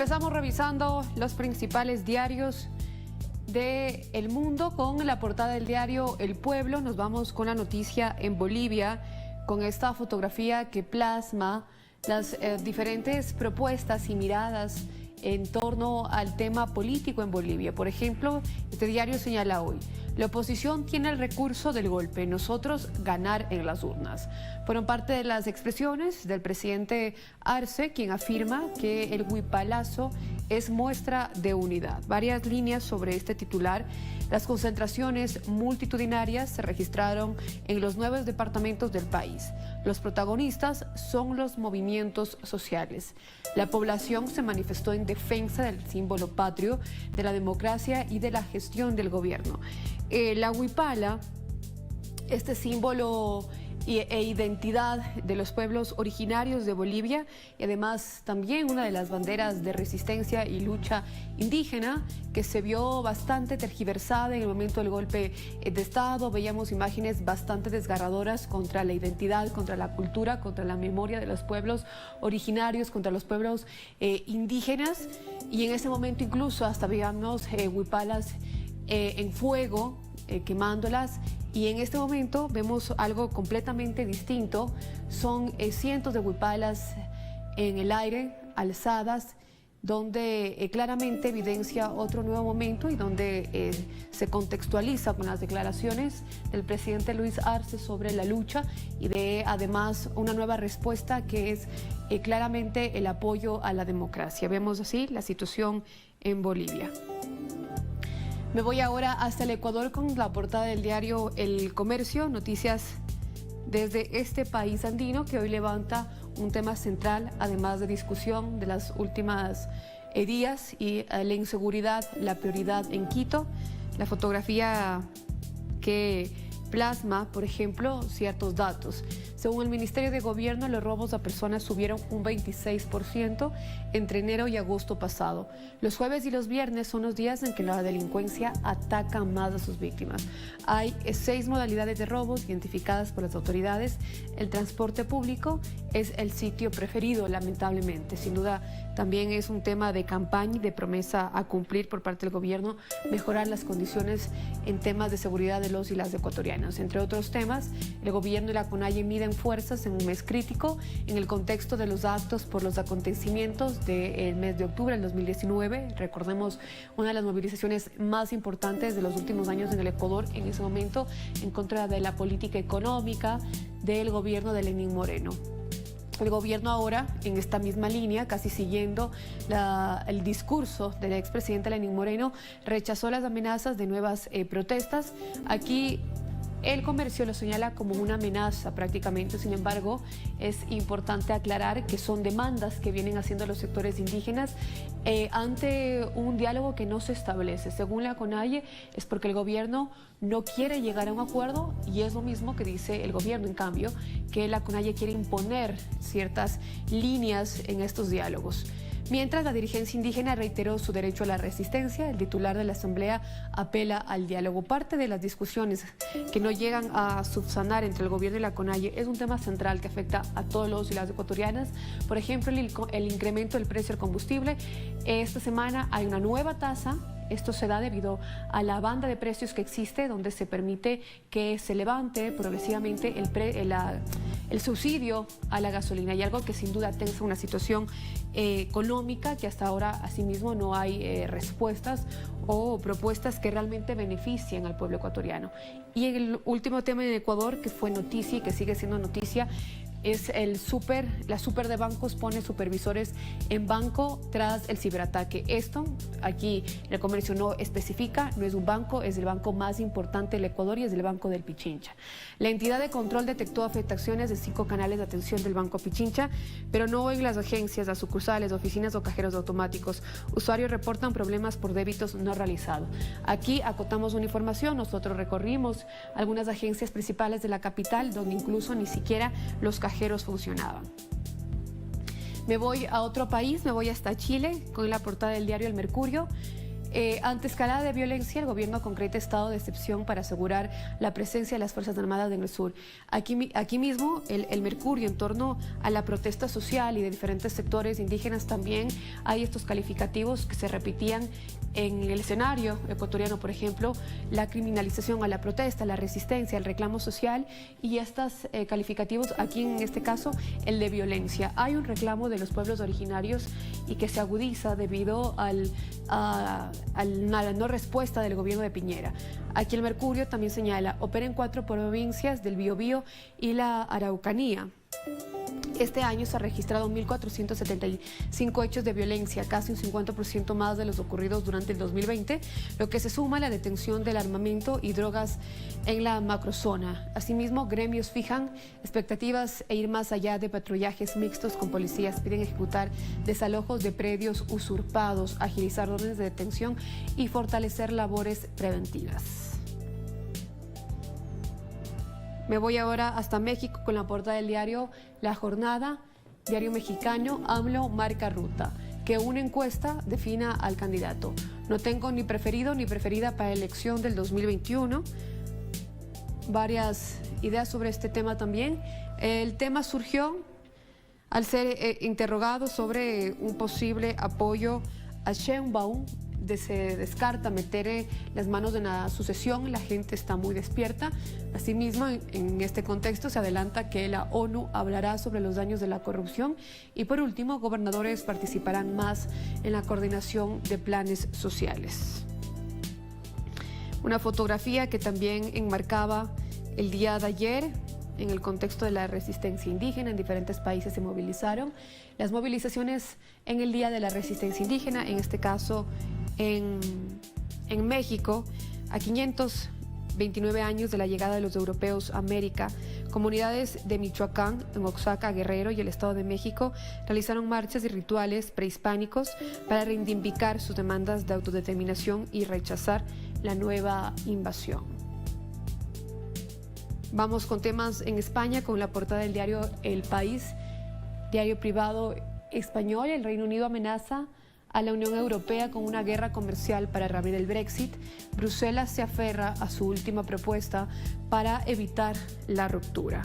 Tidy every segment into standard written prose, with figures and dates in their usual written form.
Empezamos revisando los principales diarios del mundo con la portada del diario El Pueblo. Nos vamos con la noticia en Bolivia, con esta fotografía que plasma las diferentes propuestas y miradas en torno al tema político en Bolivia. Por ejemplo, este diario señala hoy: la oposición tiene el recurso del golpe, nosotros ganar en las urnas. Fueron parte de las expresiones del presidente Arce, quien afirma que el huipalazo es muestra de unidad. Varias líneas sobre este titular. Las concentraciones multitudinarias se registraron en los 9 departamentos del país. Los protagonistas son los movimientos sociales. La población se manifestó en defensa del símbolo patrio, de la democracia y de la gestión del gobierno. La huipala, este símbolo e identidad de los pueblos originarios de Bolivia, y además también una de las banderas de resistencia y lucha indígena, que se vio bastante tergiversada en el momento del golpe de Estado. Veíamos imágenes bastante desgarradoras contra la identidad, contra la cultura, contra la memoria de los pueblos originarios, contra los pueblos indígenas, y en ese momento incluso hasta veíamos huipalas en fuego, quemándolas. Y en este momento vemos algo completamente distinto. Son cientos de huipalas en el aire, alzadas, donde claramente evidencia otro nuevo momento y donde se contextualiza con las declaraciones del presidente Luis Arce sobre la lucha y de además una nueva respuesta que es claramente el apoyo a la democracia. Vemos así la situación en Bolivia. Me voy ahora hasta el Ecuador con la portada del diario El Comercio, noticias desde este país andino que hoy levanta un tema central, además de discusión de las últimas días, y la inseguridad, la prioridad en Quito. La fotografía que plasma, por ejemplo, ciertos datos. Según el Ministerio de Gobierno, los robos a personas subieron un 26% entre enero y agosto pasado. Los jueves y los viernes son los días en que la delincuencia ataca más a sus víctimas. Hay 6 modalidades de robos identificadas por las autoridades. El transporte público es el sitio preferido, lamentablemente. Sin duda, también es un tema de campaña y de promesa a cumplir por parte del gobierno, mejorar las condiciones en temas de seguridad de los y las ecuatorianos. Entre otros temas, el gobierno y la CONAIE miden fuerzas en un mes crítico en el contexto de los actos por los acontecimientos del mes de octubre del 2019. Recordemos, una de las movilizaciones más importantes de los últimos años en el Ecuador, en ese momento, en contra de la política económica del gobierno de Lenín Moreno. El gobierno ahora, en esta misma línea, casi siguiendo el discurso del expresidente Lenín Moreno, rechazó las amenazas de nuevas protestas. Aquí El Comercio lo señala como una amenaza prácticamente. Sin embargo, es importante aclarar que son demandas que vienen haciendo los sectores indígenas ante un diálogo que no se establece. Según la CONAIE, es porque el gobierno no quiere llegar a un acuerdo, y es lo mismo que dice el gobierno, en cambio, que la CONAIE quiere imponer ciertas líneas en estos diálogos. Mientras, la dirigencia indígena reiteró su derecho a la resistencia. El titular de la Asamblea apela al diálogo. Parte de las discusiones que no llegan a subsanar entre el gobierno y la CONAIE es un tema central que afecta a todos los y las ecuatorianas. Por ejemplo, el incremento del precio del combustible. Esta semana hay una nueva tasa. Esto se da debido a la banda de precios que existe, donde se permite que se levante progresivamente el subsidio a la gasolina, y algo que sin duda tensa una situación económica que hasta ahora asimismo no hay respuestas o propuestas que realmente beneficien al pueblo ecuatoriano. Y el último tema en Ecuador, que fue noticia y que sigue siendo noticia, es la super de bancos pone supervisores en banco tras el ciberataque. Esto aquí El Comercio no especifica, no es un banco, es el banco más importante del Ecuador y es el Banco del Pichincha. La entidad de control detectó afectaciones de 5 canales de atención del Banco Pichincha, pero no en las agencias, las sucursales, oficinas o cajeros automáticos. Usuarios reportan problemas por débitos no realizados. Aquí acotamos una información. Nosotros recorrimos algunas agencias principales de la capital, donde incluso ni siquiera los cajeros funcionaban. Me voy a otro país, me voy hasta Chile con la portada del diario El Mercurio. Ante escalada de violencia, el gobierno concreta estado de excepción para asegurar la presencia de las Fuerzas Armadas en el sur. Aquí mismo, el Mercurio, en torno a la protesta social y de diferentes sectores indígenas, también hay estos calificativos que se repetían en el escenario ecuatoriano, por ejemplo, la criminalización a la protesta, la resistencia, el reclamo social y estos calificativos, aquí en este caso, el de violencia. Hay un reclamo de los pueblos originarios y que se agudiza debido a la no respuesta del gobierno de Piñera. Aquí el Mercurio también señala, opera en 4 provincias del Biobío y la Araucanía. Este año se han registrado 1.475 hechos de violencia, casi un 50% más de los ocurridos durante el 2020, lo que se suma a la detención del armamento y drogas en la macrozona. Asimismo, gremios fijan expectativas e ir más allá de patrullajes mixtos con policías. Piden ejecutar desalojos de predios usurpados, agilizar órdenes de detención y fortalecer labores preventivas. Me voy ahora hasta México con la portada del diario La Jornada, diario mexicano. AMLO marca ruta, que una encuesta defina al candidato. No tengo ni preferido ni preferida para la elección del 2021. Varias ideas sobre este tema también. El tema surgió al ser interrogado sobre un posible apoyo a Sheinbaum. Se descarta meter las manos en la sucesión, la gente está muy despierta. Asimismo, en este contexto se adelanta que la ONU hablará sobre los daños de la corrupción y por último, gobernadores participarán más en la coordinación de planes sociales. Una fotografía que también enmarcaba el día de ayer en el contexto de la resistencia indígena. En diferentes países se movilizaron. Las movilizaciones en el Día de la Resistencia Indígena, en este caso en México, a 529 años de la llegada de los europeos a América, comunidades de Michoacán, en Oaxaca, Guerrero y el Estado de México realizaron marchas y rituales prehispánicos para reivindicar sus demandas de autodeterminación y rechazar la nueva invasión. Vamos con temas en España, con la portada del diario El País, diario privado español. El Reino Unido amenaza a la Unión Europea con una guerra comercial para reabrir el Brexit. Bruselas se aferra a su última propuesta para evitar la ruptura.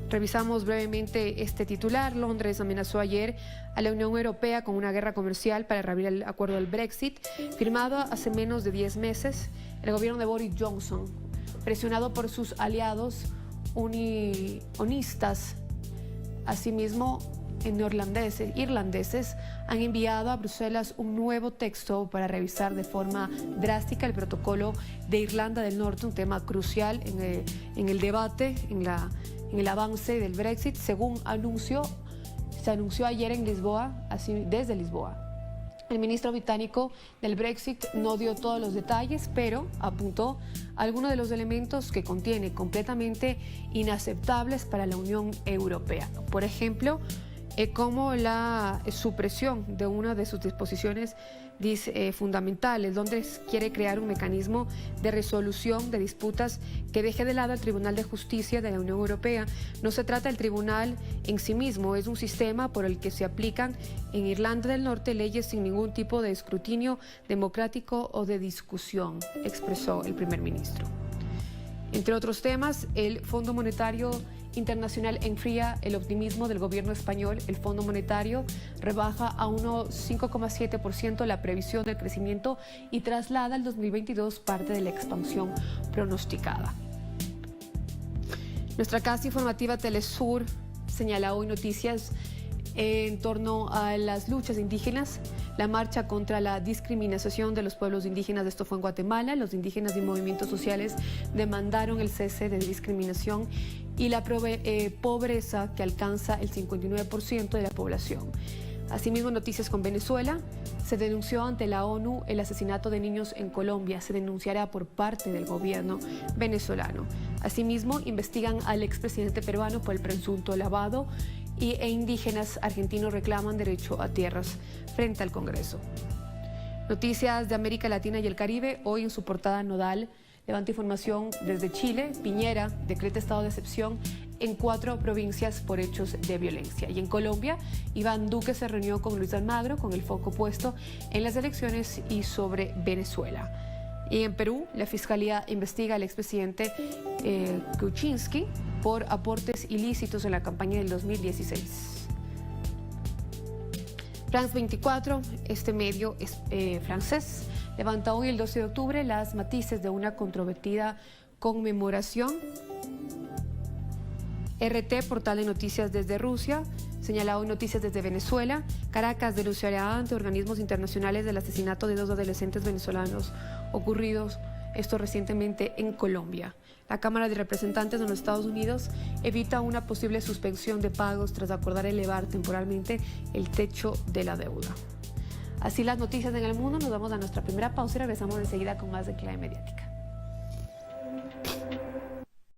Revisamos brevemente este titular. Londres amenazó ayer a la Unión Europea con una guerra comercial para reabrir el acuerdo del Brexit, firmado hace menos de 10 meses. El gobierno de Boris Johnson, presionado por sus aliados unionistas, asimismo irlandeses, han enviado a Bruselas un nuevo texto para revisar de forma drástica el protocolo de Irlanda del Norte, un tema crucial en el debate, en el avance del Brexit, según se anunció ayer en Lisboa, desde Lisboa. El ministro británico del Brexit no dio todos los detalles, pero apuntó a algunos de los elementos que contiene completamente inaceptables para la Unión Europea. Por ejemplo, como la supresión de una de sus disposiciones fundamentales, donde quiere crear un mecanismo de resolución de disputas que deje de lado al Tribunal de Justicia de la Unión Europea. No se trata del tribunal en sí mismo, es un sistema por el que se aplican en Irlanda del Norte leyes sin ningún tipo de escrutinio democrático o de discusión, expresó el primer ministro. Entre otros temas, el Fondo Monetario Internacional enfría el optimismo del gobierno español. El Fondo Monetario rebaja a 5,7% la previsión del crecimiento y traslada al 2022 parte de la expansión pronosticada. Nuestra casa informativa Telesur señala hoy noticias en torno a las luchas indígenas, la marcha contra la discriminación de los pueblos indígenas. Esto fue en Guatemala. Los indígenas y movimientos sociales demandaron el cese de discriminación y la pobreza que alcanza el 59% de la población. Asimismo, noticias con Venezuela. Se denunció ante la ONU el asesinato de niños en Colombia. Se denunciará por parte del gobierno venezolano. Asimismo, investigan al expresidente peruano por el presunto lavado e indígenas argentinos reclaman derecho a tierras frente al Congreso. Noticias de América Latina y el Caribe. Hoy en su portada Nodal levanta información desde Chile. Piñera decreta estado de excepción en 4 provincias por hechos de violencia. Y en Colombia, Iván Duque se reunió con Luis Almagro con el foco puesto en las elecciones y sobre Venezuela. Y en Perú, la Fiscalía investiga al expresidente Kuczynski por aportes ilícitos en la campaña del 2016. France 24, este medio es francés, levanta hoy el 12 de octubre las matices de una controvertida conmemoración. RT, portal de noticias desde Rusia, señala hoy noticias desde Venezuela. Caracas denunciará ante organismos internacionales del asesinato de 2 adolescentes venezolanos ocurridos recientemente en Colombia. La Cámara de Representantes de los Estados Unidos evita una posible suspensión de pagos tras acordar elevar temporalmente el techo de la deuda. Así las noticias en el mundo. Nos vamos a nuestra primera pausa y regresamos enseguida con más de Clave Mediática.